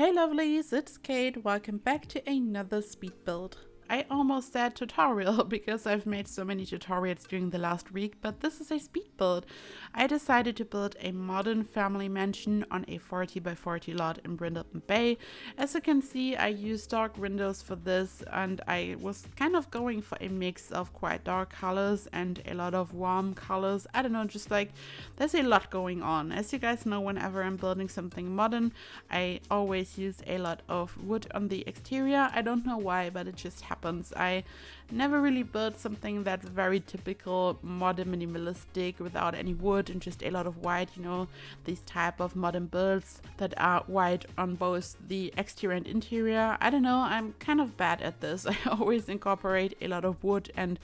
Hey lovelies, it's Kate. Welcome back to another speed build. I almost said tutorial because I've made so many tutorials during the last week, but this is a speed build. I decided to build a modern family mansion on a 40 by 40 lot in Brindleton Bay. As you can see, I used dark windows for this, and I was kind of going for a mix of quite dark colors and a lot of warm colors. I don't know, just like there's a lot going on. As you guys know, whenever I'm building something modern, I always use a lot of wood on the exterior. I don't know why, but it just happens. I never really built something that's very typical modern minimalistic without any wood and just a lot of white, you know, these type of modern builds that are white on both the exterior and interior. I don't know, I'm kind of bad at this. I always incorporate a lot of wood and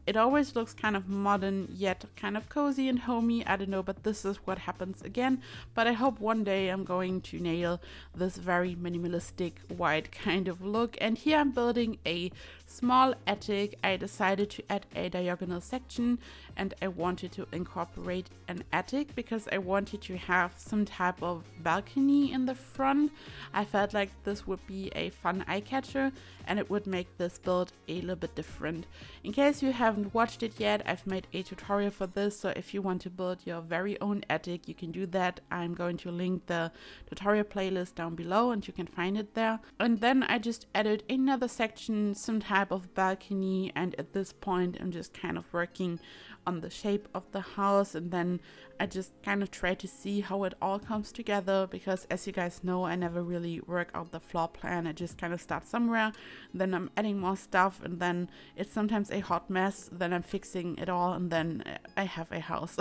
it always looks kind of modern yet kind of cozy and homey. I don't know, but this is what happens again. But I hope one day I'm going to nail this very minimalistic white kind of look. And here I'm building a small attic. I decided to add a diagonal section and I wanted to incorporate an attic because I wanted to have some type of balcony in the front. I felt like this would be a fun eye catcher and it would make this build a little bit different. In case you haven't watched it yet, I've made a tutorial for this, so if you want to build your very own attic, you can do that. I'm going to link the tutorial playlist down below and you can find it there. And then I just added another section, some type of balcony, and at this point I'm just kind of working on the shape of the house, and then I just kind of try to see how it all comes together, because as you guys know, I never really work out the floor plan. I just kind of start somewhere, then I'm adding more stuff, and then it's sometimes a hot mess, then I'm fixing it all, and then I have a house.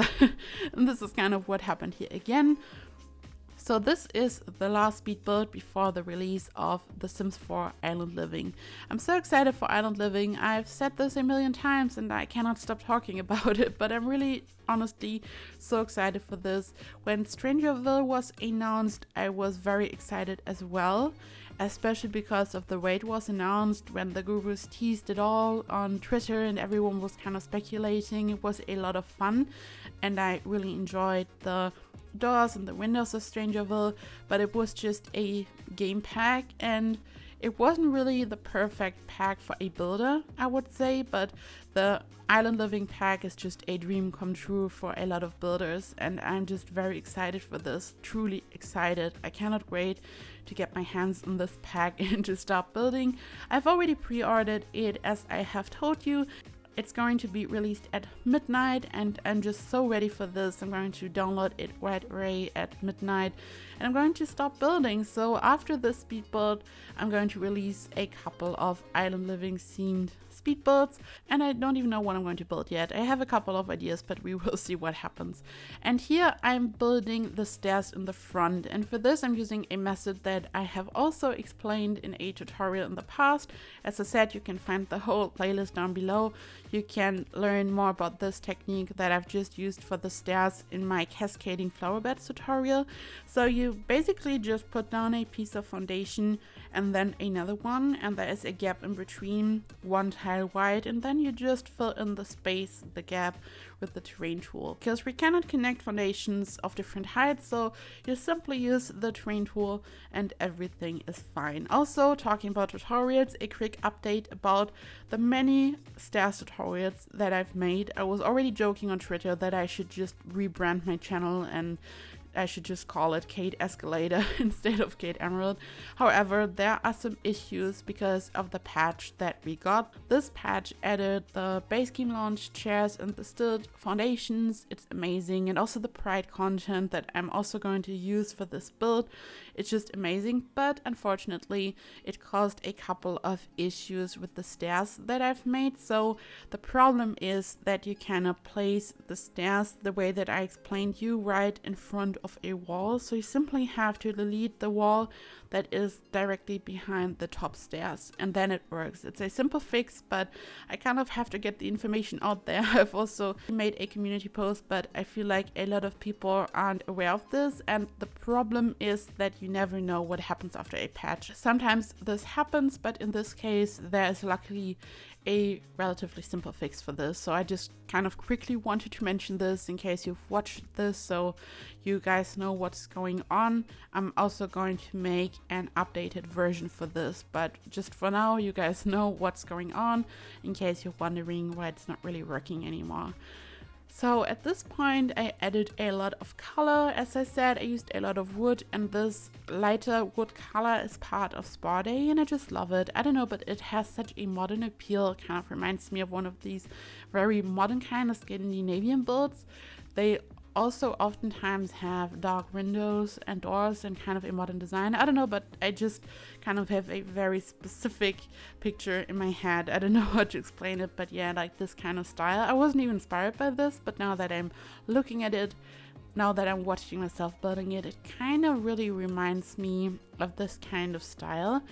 And this is kind of what happened here again. So this is the last speed build before the release of The Sims 4 Island Living. I'm so excited for Island Living. I've said this a million times and I cannot stop talking about it, but I'm really honestly so excited for this. When StrangerVille was announced, I was very excited as well, especially because of the way it was announced, when the gurus teased it all on Twitter and everyone was kind of speculating. It was a lot of fun and I really enjoyed the doors and the windows of StrangerVille, but it was just a game pack and it wasn't really the perfect pack for a builder, I would say, but the Island Living pack is just a dream come true for a lot of builders, and I'm just very excited for this, truly excited. I cannot wait to get my hands on this pack and to start building. I've already pre-ordered it, as I have told you. It's going to be released at midnight and I'm just so ready for this. I'm going to download it right away at midnight and I'm going to start building. So after this speed build, I'm going to release a couple of Island Living themed speed builds, and I don't even know what I'm going to build yet. I have a couple of ideas, but we will see what happens. And here I'm building the stairs in the front, and for this I'm using a method that I have also explained in a tutorial in the past. As I said, you can find the whole playlist down below. You can learn more about this technique that I've just used for the stairs in my cascading flower beds tutorial. So you basically just put down a piece of foundation and then another one, and there is a gap in between, one tile wide, and then you just fill in the space, the gap, with the terrain tool, because we cannot connect foundations of different heights, so you simply use the terrain tool and everything is fine. Also, talking about tutorials, a quick update about the many stairs tutorials that I've made. I was already joking on Twitter that I should just rebrand my channel and I should just call it Kate Escalator instead of KateEmerald. However, there are some issues because of the patch that we got. This patch added the base game launch chairs and the stilt foundations. It's amazing. And also the pride content that I'm also going to use for this build. It's just amazing. But unfortunately, it caused a couple of issues with the stairs that I've made. So the problem is that you cannot place the stairs the way that I explained you right in front of a wall, so you simply have to delete the wall that is directly behind the top stairs and then it works. It's a simple fix, but I kind of have to get the information out there. I've also made a community post, but I feel like a lot of people aren't aware of this, and the problem is that you never know what happens after a patch. Sometimes this happens, but in this case there is luckily a relatively simple fix for this, so I just kind of quickly wanted to mention this in case you've watched this, so you guys know what's going on. I'm also going to make an updated version for this, but just for now you guys know what's going on in case you're wondering why it's not really working anymore. So at this point I added a lot of color. As I said, I used a lot of wood, and this lighter wood color is part of Spa Day and I just love it. I don't know, but it has such a modern appeal. It kind of reminds me of one of these very modern kind of Scandinavian builds. They also oftentimes have dark windows and doors and kind of a modern design. I don't know, but I just kind of have a very specific picture in my head. I don't know how to explain it, but yeah, like this kind of style. I wasn't even inspired by this, but now that I'm looking at it, now that I'm watching myself building it, it kind of really reminds me of this kind of style.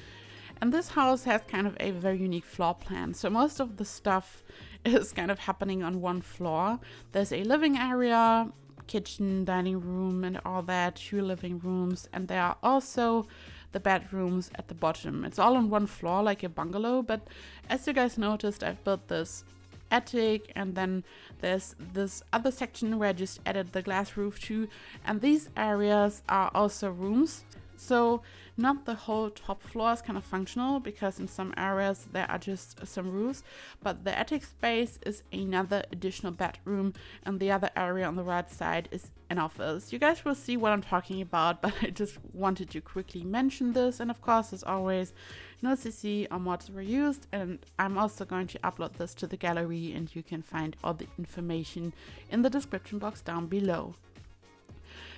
And this house has kind of a very unique floor plan. So most of the stuff is kind of happening on one floor. There's a living area, kitchen, dining room and all that, 2 living rooms, and there are also the bedrooms at the bottom. It's all on one floor like a bungalow, but as you guys noticed, I've built this attic, and then there's this other section where I just added the glass roof to, and these areas are also rooms. So not the whole top floor is kind of functional because in some areas there are just some roofs, but the attic space is another additional bedroom, and the other area on the right side is an office. You guys will see what I'm talking about, but I just wanted to quickly mention this. And of course, as always, no CC or mods were used, and I'm also going to upload this to the gallery, and you can find all the information in the description box down below.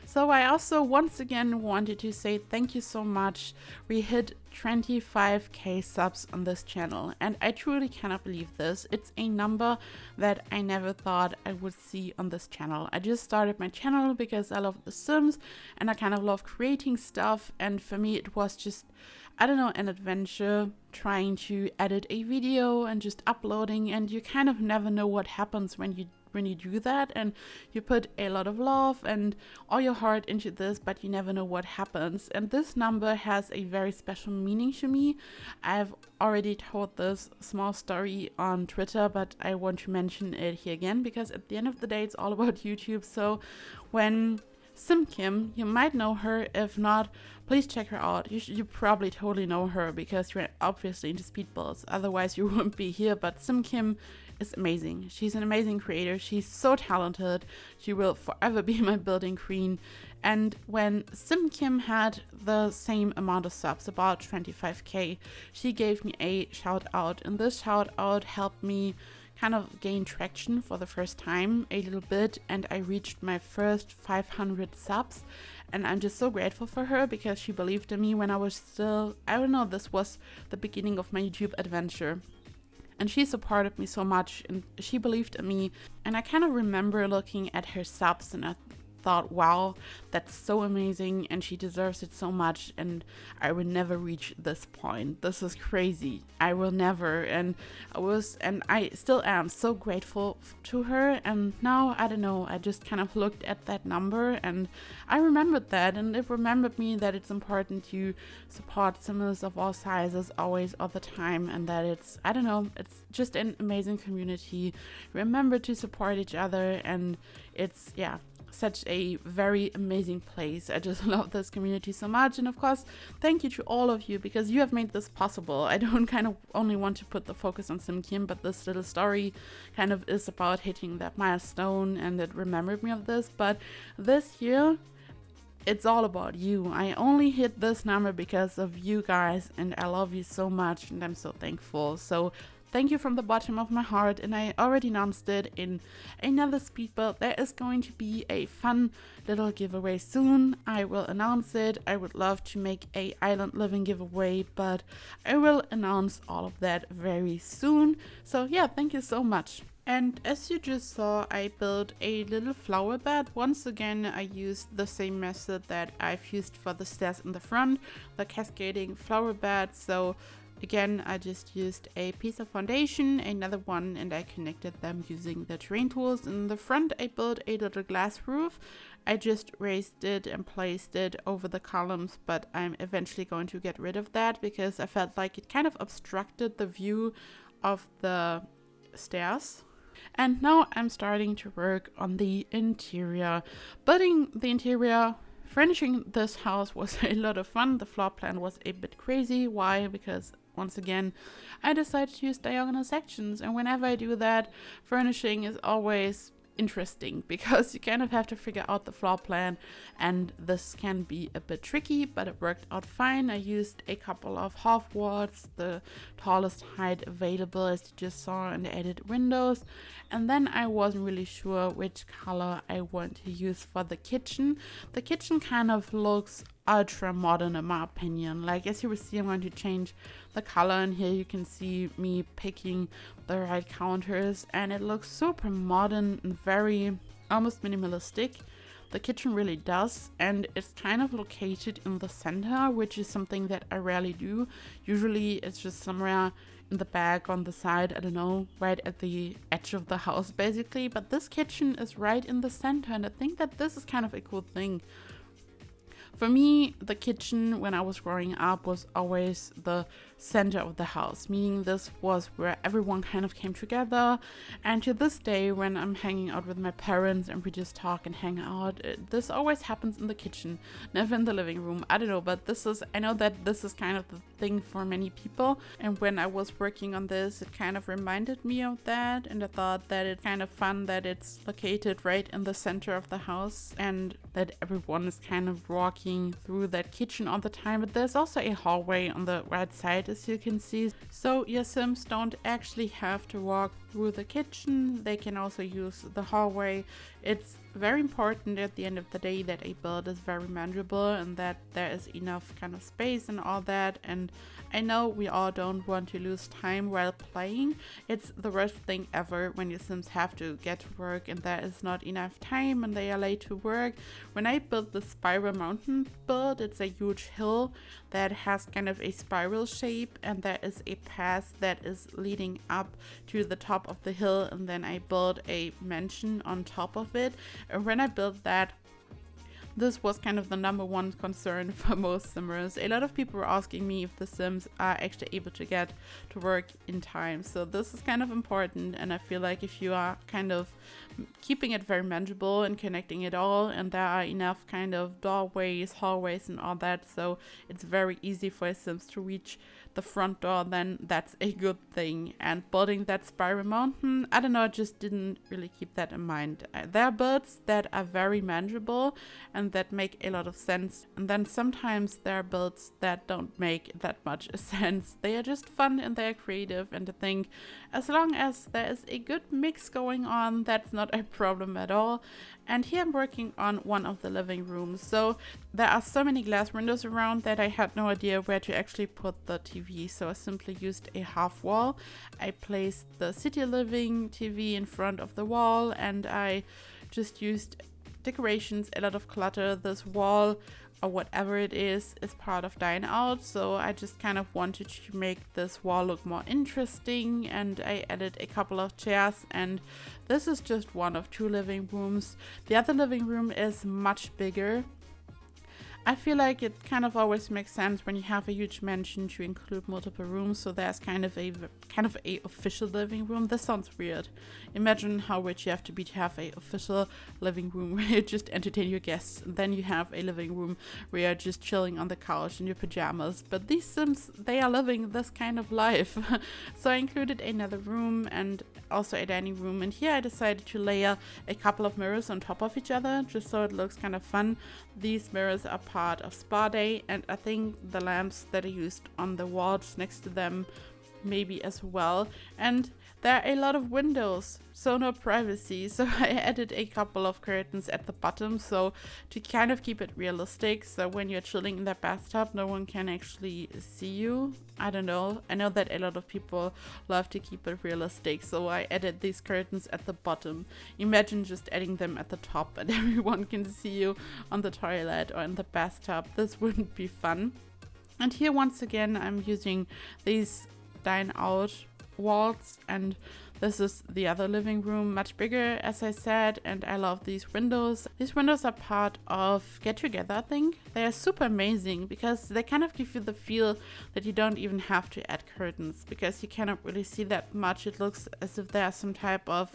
So I also once again wanted to say thank you so much. We hit 25k subs on this channel, and I truly cannot believe this. It's a number that I never thought I would see on this channel. I just started my channel because I love The Sims and I kind of love creating stuff, and for me it was just, I don't know, an adventure trying to edit a video and just uploading, and you kind of never know what happens when you do that, and you put a lot of love and all your heart into this, but you never know what happens. And this number has a very special meaning to me. I've already told this small story on Twitter, but I want to mention it here again because at the end of the day it's all about YouTube. So when SimKim, you might know her. If not, please check her out. You probably totally know her because you're obviously into speed builds, otherwise you wouldn't be here. But SimKim is amazing. She's an amazing creator. She's so talented. She will forever be my building queen. And when SimKim had the same amount of subs, about 25k, she gave me a shout out, and this shout out helped me kind of gain traction for the first time a little bit, and I reached my first 500 subs, and I'm just so grateful for her because she believed in me when I was still, I don't know, this was the beginning of my YouTube adventure. And she supported me so much, and she believed in me. And I kind of remember looking at her subs and I thought, wow, that's so amazing and she deserves it so much, and I will never reach this point. This is crazy. I will never. And I still am so grateful to her. And now, I don't know, I just kind of looked at that number and I remembered that, and it remembered me that it's important to support Simmers of all sizes always, all the time, and that it's, I don't know, it's just an amazing community. Remember to support each other, and it's, yeah, such a very amazing place. I just love this community so much. And of course, thank you to all of you because you have made this possible. I don't kind of only want to put the focus on SimKim, but this little story kind of is about hitting that milestone, and it remembered me of this. But this year, it's all about you. I only hit this number because of you guys, and I love you so much, and I'm so thankful. So thank you from the bottom of my heart, and I already announced it in another speed build. There is going to be a fun little giveaway soon. I will announce it. I would love to make a island living giveaway, but I will announce all of that very soon. So yeah, thank you so much. And as you just saw, I built a little flower bed. Once again, I used the same method that I've used for the stairs in the front, the cascading flower bed. So again, I just used a piece of foundation, another one, and I connected them using the terrain tools. In the front, I built a little glass roof. I just raised it and placed it over the columns, but I'm eventually going to get rid of that because I felt like it kind of obstructed the view of the stairs. And now I'm starting to work on the interior. Building the interior, furnishing this house was a lot of fun. The floor plan was a bit crazy. Why? Because once again, I decided to use diagonal sections. And whenever I do that, furnishing is always interesting because you kind of have to figure out the floor plan, and this can be a bit tricky, but it worked out fine. I used a couple of half walls, the tallest height available, as you just saw, and added windows. And then I wasn't really sure which color I want to use for the kitchen. The kitchen kind of looks ultra modern in my opinion. Like, as you will see, I'm going to change the color, and here you can see me picking the right counters, and it looks super modern and very almost minimalistic. The kitchen really does, and it's kind of located in the center, which is something that I rarely do. Usually it's just somewhere in the back, on the side, I don't know, right at the edge of the house basically, but this kitchen is right in the center, and I think that this is kind of a cool thing. For me, the kitchen when I was growing up was always the center of the house, meaning this was where everyone kind of came together. And to this day, when I'm hanging out with my parents and we just talk and hang out, this always happens in the kitchen, never in the living room. I don't know, but I know that this is kind of the thing for many people. And when I was working on this, it kind of reminded me of that. And I thought that it's kind of fun that it's located right in the center of the house and that everyone is kind of walking through that kitchen all the time. But there's also a hallway on the right side, as you can see, so your Sims don't actually have to walk through the kitchen. They can also use the hallway. It's very important at the end of the day that a build is very manageable and that there is enough kind of space and all that. And I know we all don't want to lose time while playing. It's the worst thing ever when your Sims have to get to work and there is not enough time and they are late to work. When I built the Spiral Mountain build, it's a huge hill that has kind of a spiral shape, and there is a path that is leading up to the top of the hill, and then I built a mansion on top of it. And when I built that, this was kind of the number one concern for most Simmers. A lot of people were asking me if the Sims are actually able to get to work in time. So this is kind of important, and I feel like if you are kind of keeping it very manageable and connecting it all, and there are enough kind of doorways, hallways and all that, so it's very easy for Sims to reach the front door, then that's a good thing. And building that Spiral Mountain, I don't know, I just didn't really keep that in mind. There are builds that are very manageable and that make a lot of sense, and then sometimes there are builds that don't make that much sense. They are just fun and they are creative, and I think as long as there is a good mix going on, that's not a problem at all. And here I'm working on one of the living rooms. So there are so many glass windows around that I had no idea where to actually put the TV. So I simply used a half wall. I placed the City Living TV in front of the wall, and I just used decorations, a lot of clutter. This wall or whatever it is part of Dine Out, so I just kind of wanted to make this wall look more interesting, and I added a couple of chairs, and this is just one of two living rooms. The other living room is much bigger. I feel like it kind of always makes sense when you have a huge mansion to include multiple rooms, so there's kind of a official living room. This sounds weird. Imagine how rich you have to be to have a official living room where you just entertain your guests, and then you have a living room where you're just chilling on the couch in your pajamas. But these Sims, they are living this kind of life. So I included another room and also a dining room, and here I decided to layer a couple of mirrors on top of each other just so it looks kind of fun. These mirrors are part of Spa Day, and I think the lamps that are used on the walls next to them maybe as well. And there are a lot of windows, so no privacy, so I added a couple of curtains at the bottom, so to kind of keep it realistic, so when you're chilling in the bathtub no one can actually see you. I don't know, I know that a lot of people love to keep it realistic, so I added these curtains at the bottom. Imagine just adding them at the top and everyone can see you on the toilet or in the bathtub. This wouldn't be fun. And here once again I'm using these Dine Out walls, and This is the other living room, much bigger as I said, and I love these windows. These windows are part of Get Together, I think. They are super amazing because they kind of give you the feel that you don't even have to add curtains because you cannot really see that much. It looks as if there's some type of,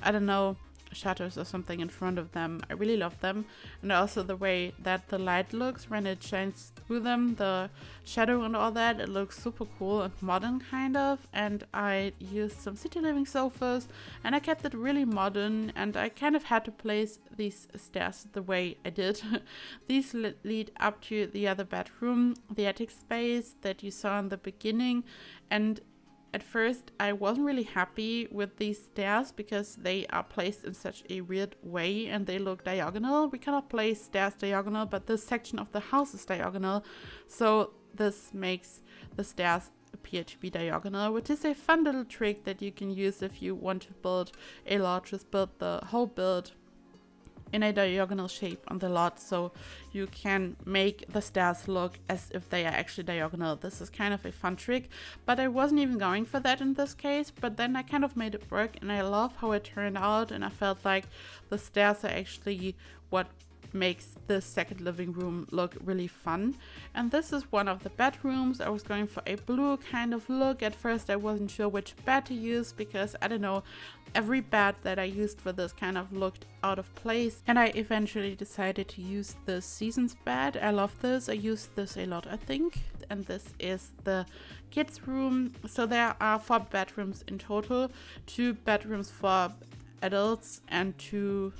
I don't know, shutters or something in front of them. I really love them, and also the way that the light looks when it shines through them, the shadow and all that, it looks super cool and modern kind of. And I used some city living sofas and I kept it really modern, and I kind of had to place these stairs the way I did. These lead up to the other bedroom, the attic space that you saw in the beginning, and at first, I wasn't really happy with these stairs because they are placed in such a weird way and they look diagonal. We cannot place stairs diagonal, but this section of the house is diagonal. So this makes the stairs appear to be diagonal, which is a fun little trick that you can use if you want to build a lot. Just build the whole build in a diagonal shape on the lot, so you can make the stairs look as if they are actually diagonal. This is kind of a fun trick, but I wasn't even going for that in this case, but then I kind of made it work and I love how it turned out, and I felt like the stairs are actually what makes this second living room look really fun. And this is one of the bedrooms. I was going for a blue kind of look. At first I wasn't sure which bed to use because I don't know, every bed that I used for this kind of looked out of place, and I eventually decided to use the Seasons bed. I love this. I used this a lot, I think. And this is the kids room. So there are 4 bedrooms in total, 2 bedrooms for adults and 2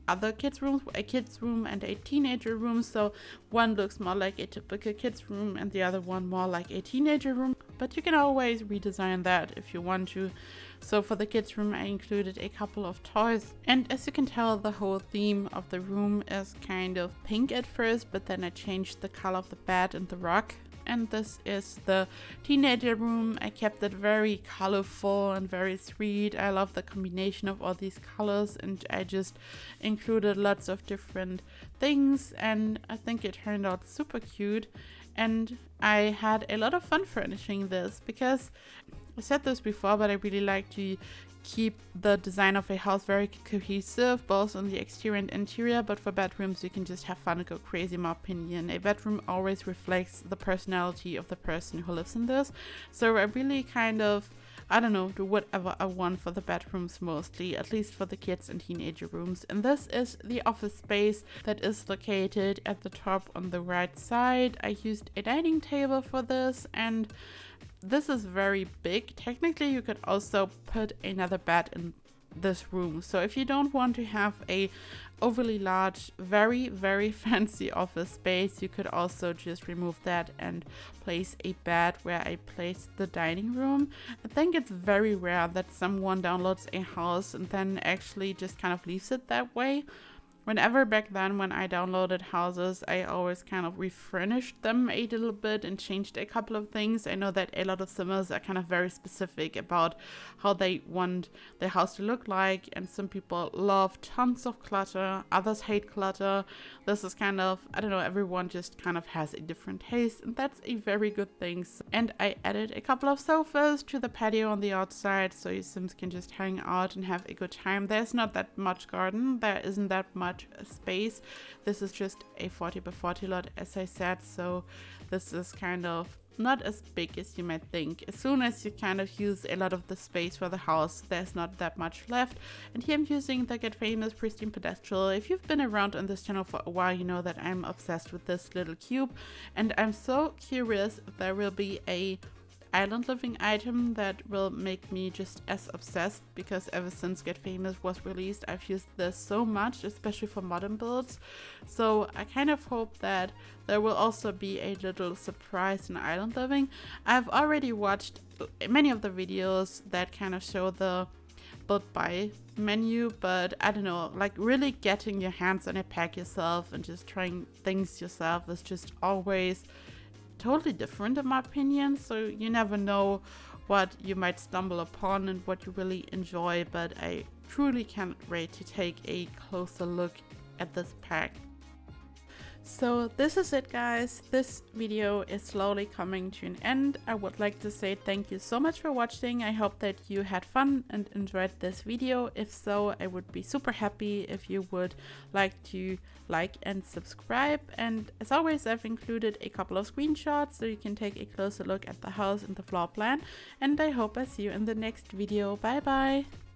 other kids rooms, a kids room and a teenager room. So one looks more like a typical kids room and the other one more like a teenager room, but you can always redesign that if you want to. So for the kids room I included a couple of toys, and as you can tell, the whole theme of the room is kind of pink at first, but then I changed the color of the bed and the rug. And this is the teenager room. I kept it very colorful and very sweet. I love the combination of all these colors, and I just included lots of different things, and I think it turned out super cute. And I had a lot of fun furnishing this because I said this before, but I really like to keep the design of a house very cohesive, both on the exterior and interior. But for bedrooms you can just have fun and go crazy, in my opinion. A bedroom always reflects the personality of the person who lives in this, so I really kind of, I don't know, do whatever I want for the bedrooms mostly, at least for the kids and teenager rooms. And this is the office space that is located at the top on the right side. I used a dining table for this, and this is very big. Technically you could also put another bed in this room, so if you don't want to have a overly large, very fancy office space, you could also just remove that and place a bed where I placed the dining room. I think it's very rare that someone downloads a house and then actually just kind of leaves it that way. Whenever back then when I downloaded houses, I always kind of refurnished them a little bit and changed a couple of things. I know that a lot of simmers are kind of very specific about how they want their house to look like, and some people love tons of clutter, others hate clutter. This is kind of, I don't know, everyone just kind of has a different taste, and that's a very good thing. And I added a couple of sofas to the patio on the outside so your sims can just hang out and have a good time. There's not that much garden, there isn't that much space. This is just a 40 by 40 lot, as I said, so this is kind of not as big as you might think. As soon as you kind of use a lot of the space for the house, there's not that much left. And here I'm using the Get Famous Pristine Pedestal. If you've been around on this channel for a while, you know that I'm obsessed with this little cube, and I'm so curious if there will be a island living item that will make me just as obsessed, because ever since Get Famous was released, I've used this so much, especially for modern builds. So I kind of hope that there will also be a little surprise in island living. I've already watched many of the videos that kind of show the build by menu, but I don't know, like really getting your hands on a pack yourself and just trying things yourself is just always totally different in my opinion, so you never know what you might stumble upon and what you really enjoy. But I truly can't wait to take a closer look at this pack. So this is it, guys. This video is slowly coming to an end. I would like to say thank you so much for watching. I hope that you had fun and enjoyed this video. If so, I would be super happy if you would like to like and subscribe. And as always, I've included a couple of screenshots so you can take a closer look at the house and the floor plan. And I hope I see you in the next video. Bye bye!